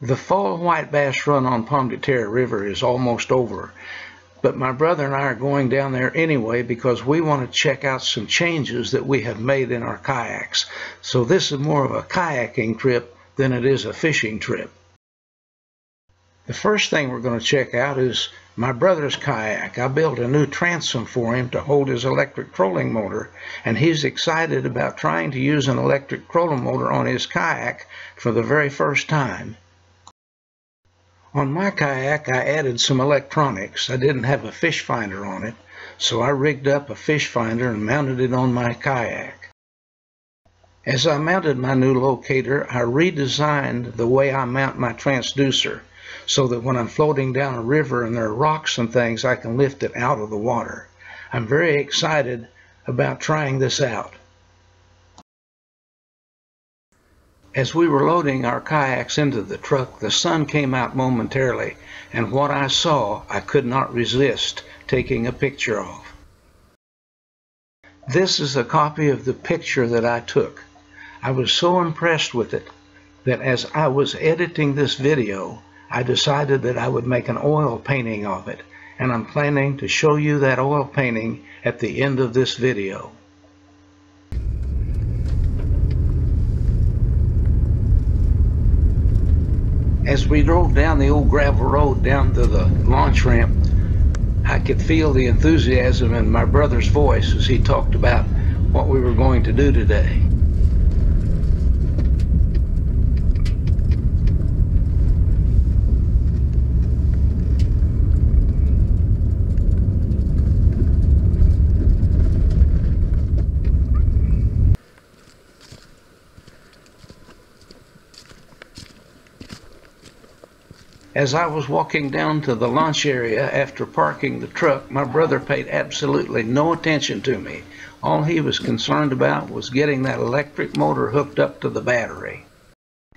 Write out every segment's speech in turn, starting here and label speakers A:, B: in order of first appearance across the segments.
A: The fall white bass run on Pomme de Terre River is almost over, but my brother and I are going down there anyway because we want to check out some changes that we have made in our kayaks. So this is more of a kayaking trip than it is a fishing trip. The first thing we're going to check out is my brother's kayak. I built a new transom for him to hold his electric trolling motor, and he's excited about trying to use an electric trolling motor on his kayak for the very first time. On my kayak, I added some electronics. I didn't have a fish finder on it, so I rigged up a fish finder and mounted it on my kayak. As I mounted my new locator, I redesigned the way I mount my transducer, so that when I'm floating down a river and there are rocks and things, I can lift it out of the water. I'm very excited about trying this out. As we were loading our kayaks into the truck, the sun came out momentarily, and what I saw I could not resist taking a picture of. This is a copy of the picture that I took. I was so impressed with it that as I was editing this video, I decided that I would make an oil painting of it, and I'm planning to show you that oil painting at the end of this video. As we drove down the old gravel road down to the launch ramp, I could feel the enthusiasm in my brother's voice as he talked about what we were going to do today. As I was walking down to the launch area after parking the truck, my brother paid absolutely no attention to me. All he was concerned about was getting that electric motor hooked up to the battery.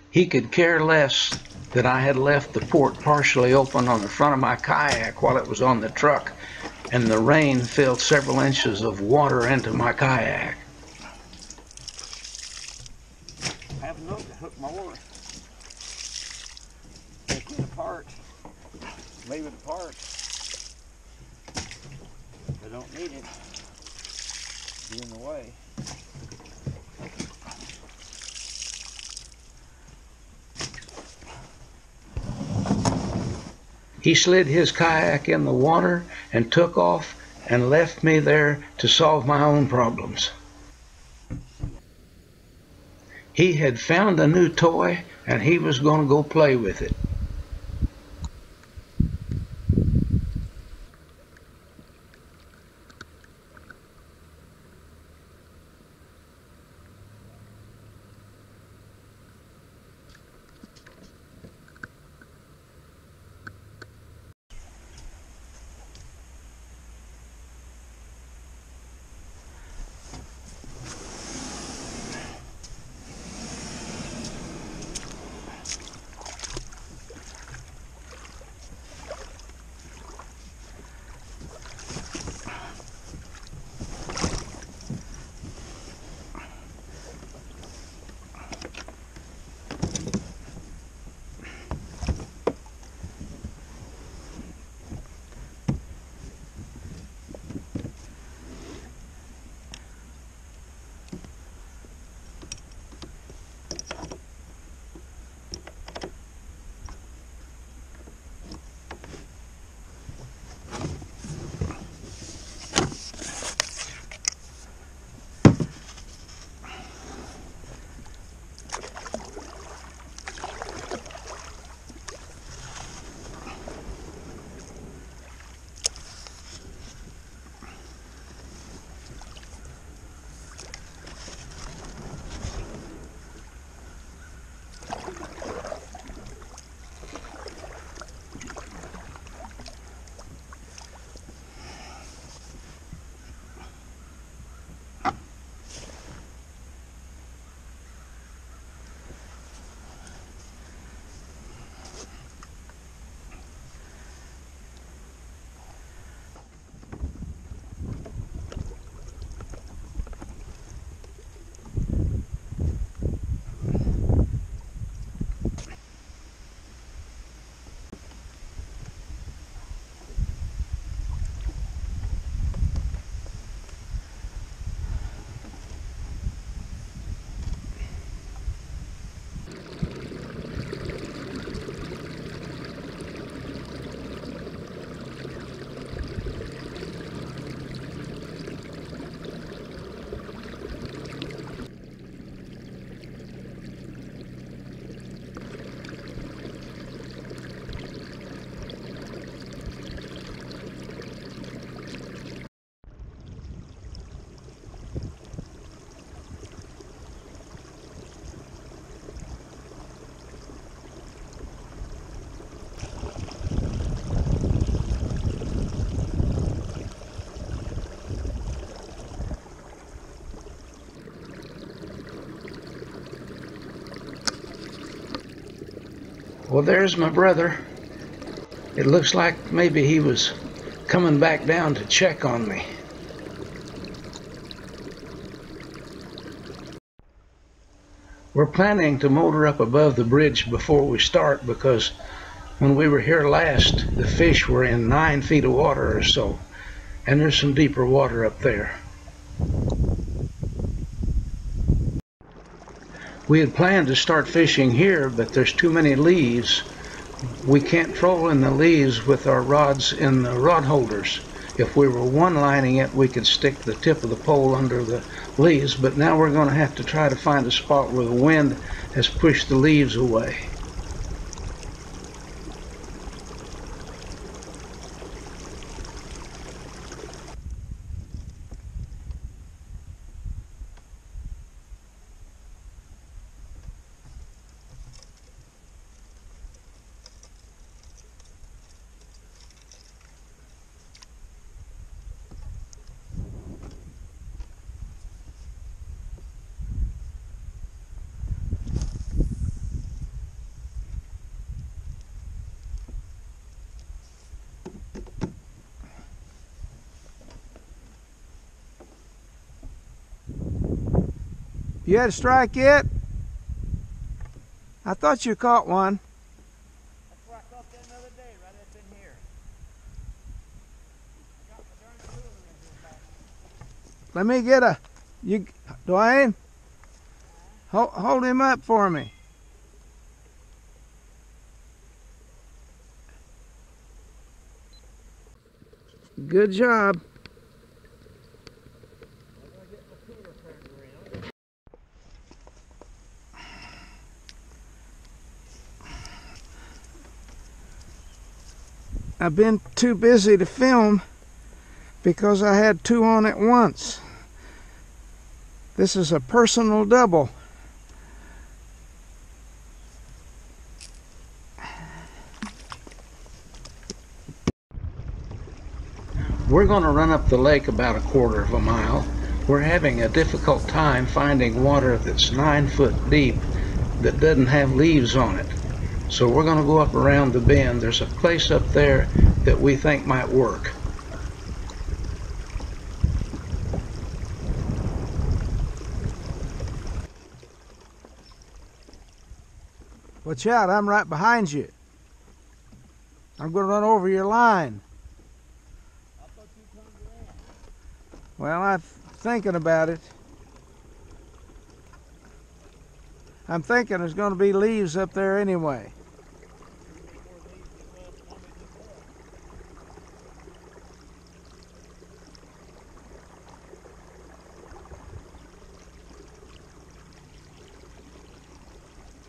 A: He could care less that I had left the port partially open on the front of my kayak while it was on the truck, and the rain filled several inches of water into my kayak. I have enough to hook my oar. Take it apart. Leave it apart. I don't need it. Be in the way. He slid his kayak in the water and took off and left me there to solve my own problems. He had found a new toy and he was going to go play with it. Well, there's my brother. It looks like maybe he was coming back down to check on me. We're planning to motor up above the bridge before we start because when we were here last, the fish were in 9 feet of water or so, and there's some deeper water up there. We had planned to start fishing here, but there's too many leaves. We can't troll in the leaves with our rods in the rod holders. If we were one-lining it, we could stick the tip of the pole under the leaves, but now we're going to have to try to find a spot where the wind has pushed the leaves away.
B: You had a strike yet? I thought you caught one.
C: That's where I caught that another day, right up in here. I got my darn lure in here back.
B: Let me get a... Dwayne? Hold him up for me. Good job. I've been too busy to film because I had 2 on at once. This is a personal double.
A: We're going to run up the lake about 1/4 of a mile. We're having a difficult time finding water that's 9 foot deep that doesn't have leaves on it. So we're going to go up around the bend. There's a place up there that we think might work.
B: Watch out, I'm right behind you. I'm going to run over your line.
C: I thought you turned around.
B: Well, I'm thinking about it. I'm thinking there's going to be leaves up there anyway.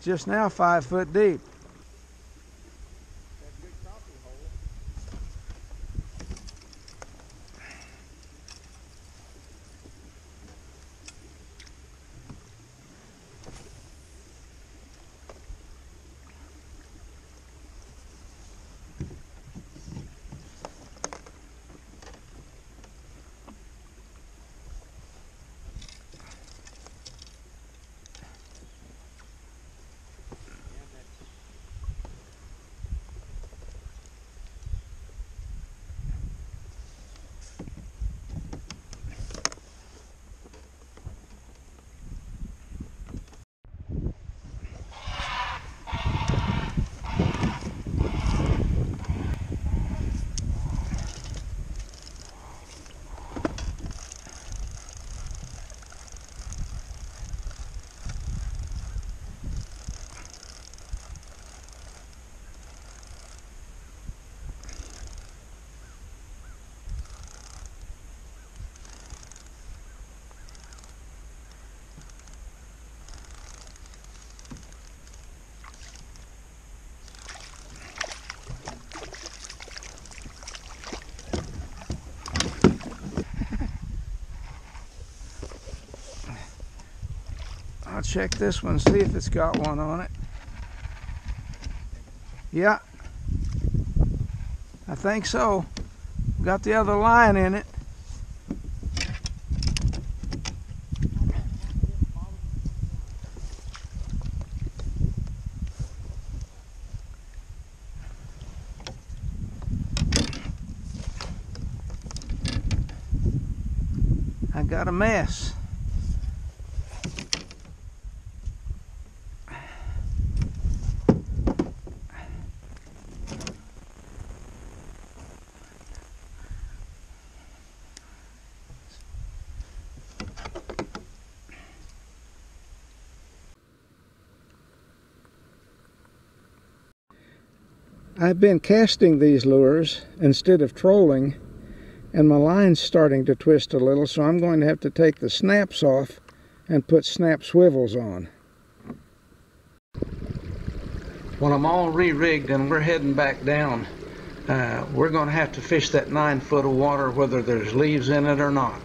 B: Just now 5 foot deep. I'll check this one, see if it's got one on it. Yeah, I think so. Got the other line in it. I got a mess. I've been casting these lures instead of trolling, and my line's starting to twist a little, so I'm going to have to take the snaps off and put snap swivels on.
A: When I'm all re-rigged and we're heading back down, we're going to have to fish that 9 foot of water whether there's leaves in it or not.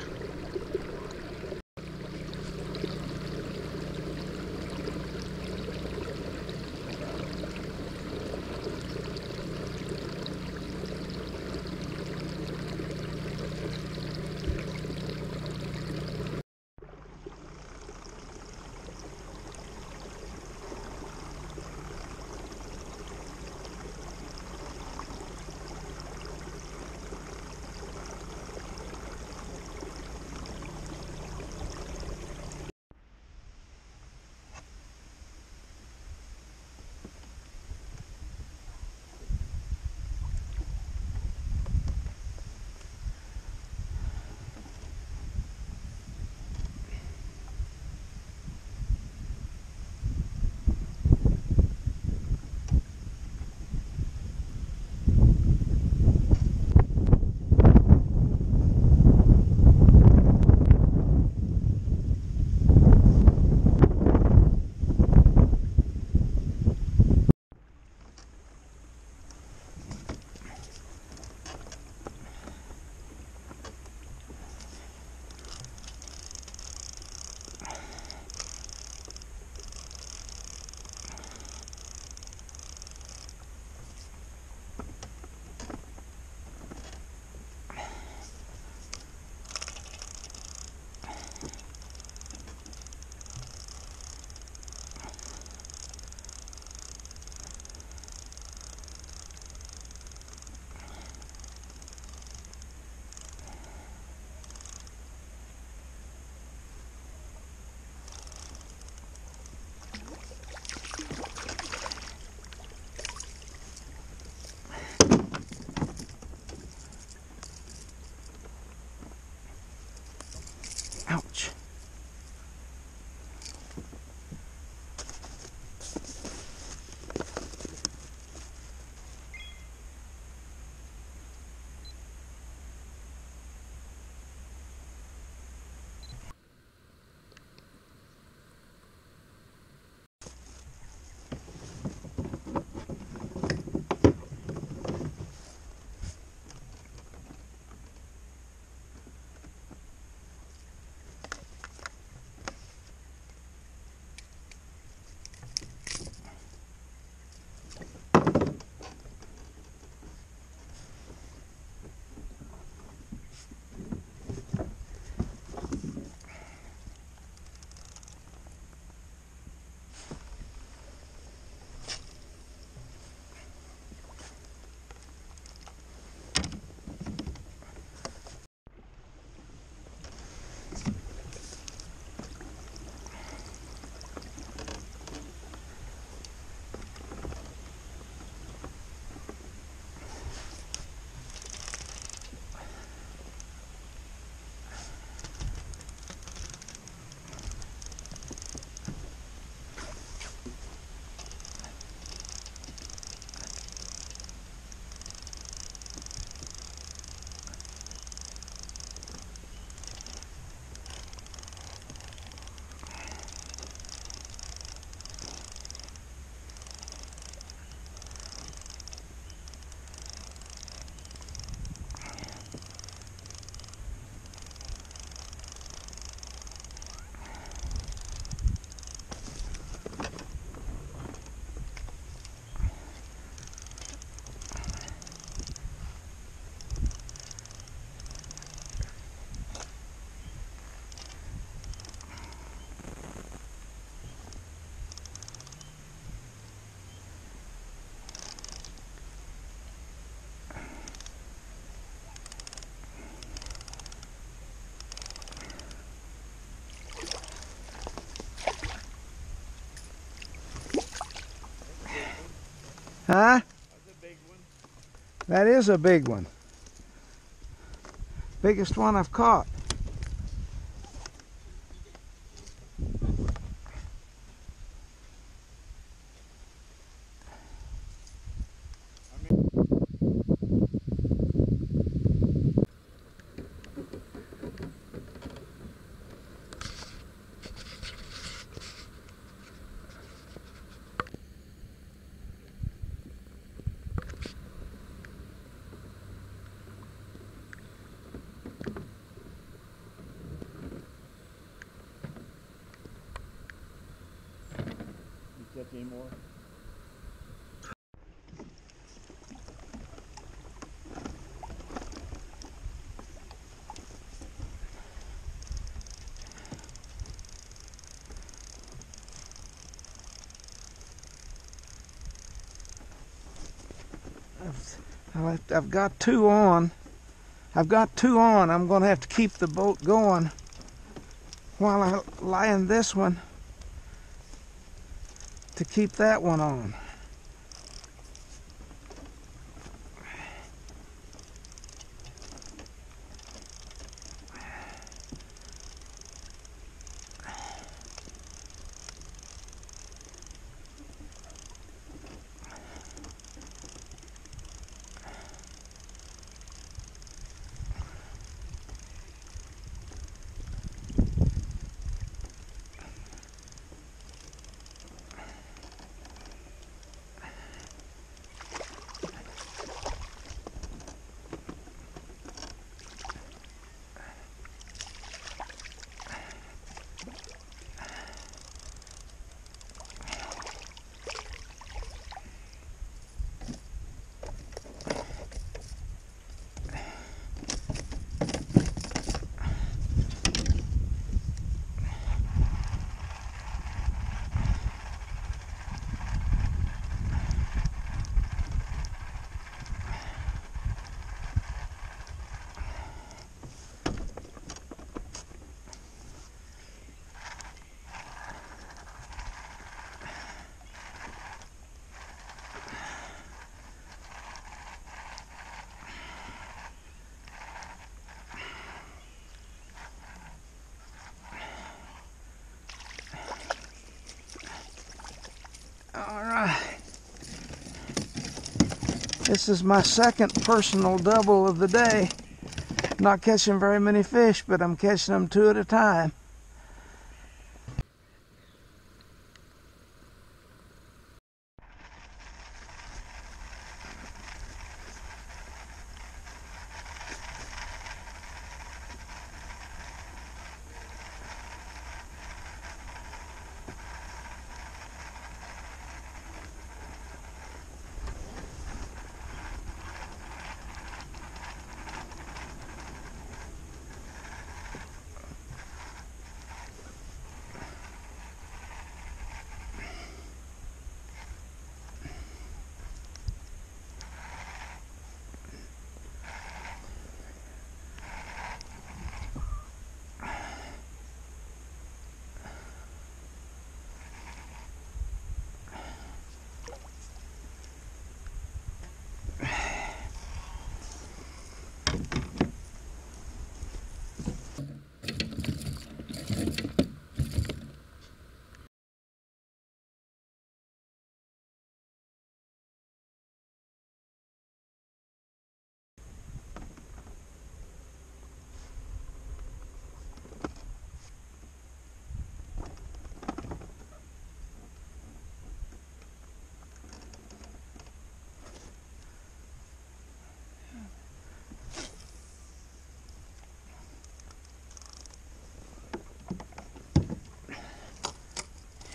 B: Ouch. Huh?
C: That's a big one.
B: That is a big one. Biggest one I've caught.
C: You catch any more?
B: I've got two on. I've got two on. I'm going to have to keep the boat going while I line this one to keep that one on. All right. This is my second personal double of the day. Not catching very many fish, but I'm catching them two at a time.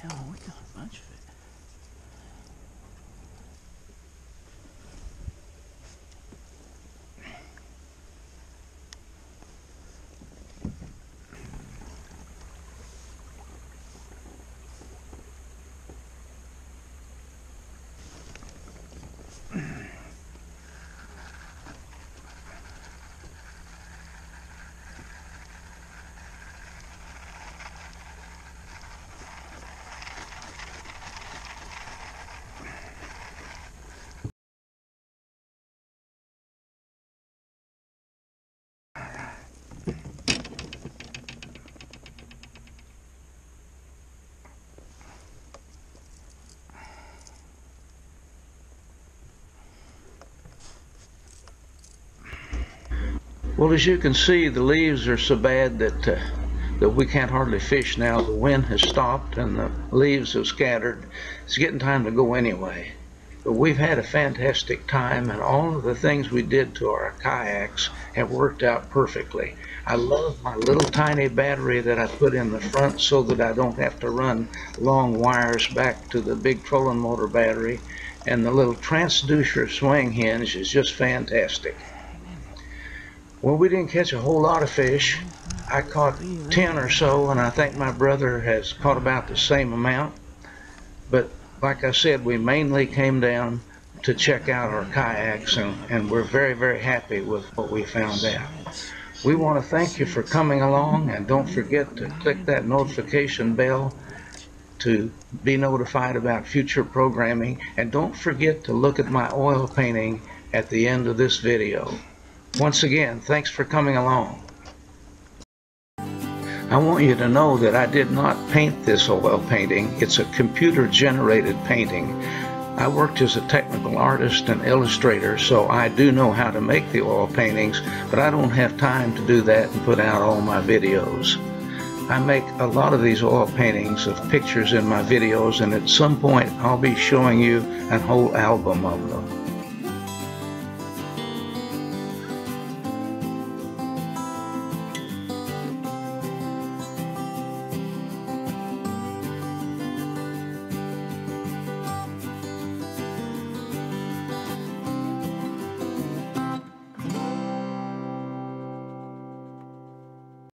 B: Oh, we got a bunch of it.
A: Well, as you can see, the leaves are so bad that we can't hardly fish now. The wind has stopped and the leaves have scattered. It's getting time to go anyway. But we've had a fantastic time, and all of the things we did to our kayaks have worked out perfectly. I love my little tiny battery that I put in the front so that I don't have to run long wires back to the big trolling motor battery. And the little transducer swing hinge is just fantastic. Well, we didn't catch a whole lot of fish. I caught 10 or so, and I think my brother has caught about the same amount. But like I said, we mainly came down to check out our kayaks, and we're very, very happy with what we found out. We want to thank you for coming along, and don't forget to click that notification bell to be notified about future programming, and don't forget to look at my oil painting at the end of this video. Once again, thanks for coming along. I want you to know that I did not paint this oil painting. It's a computer-generated painting. I worked as a technical artist and illustrator, so I do know how to make the oil paintings, but I don't have time to do that and put out all my videos. I make a lot of these oil paintings of pictures in my videos, and at some point I'll be showing you a whole album of them.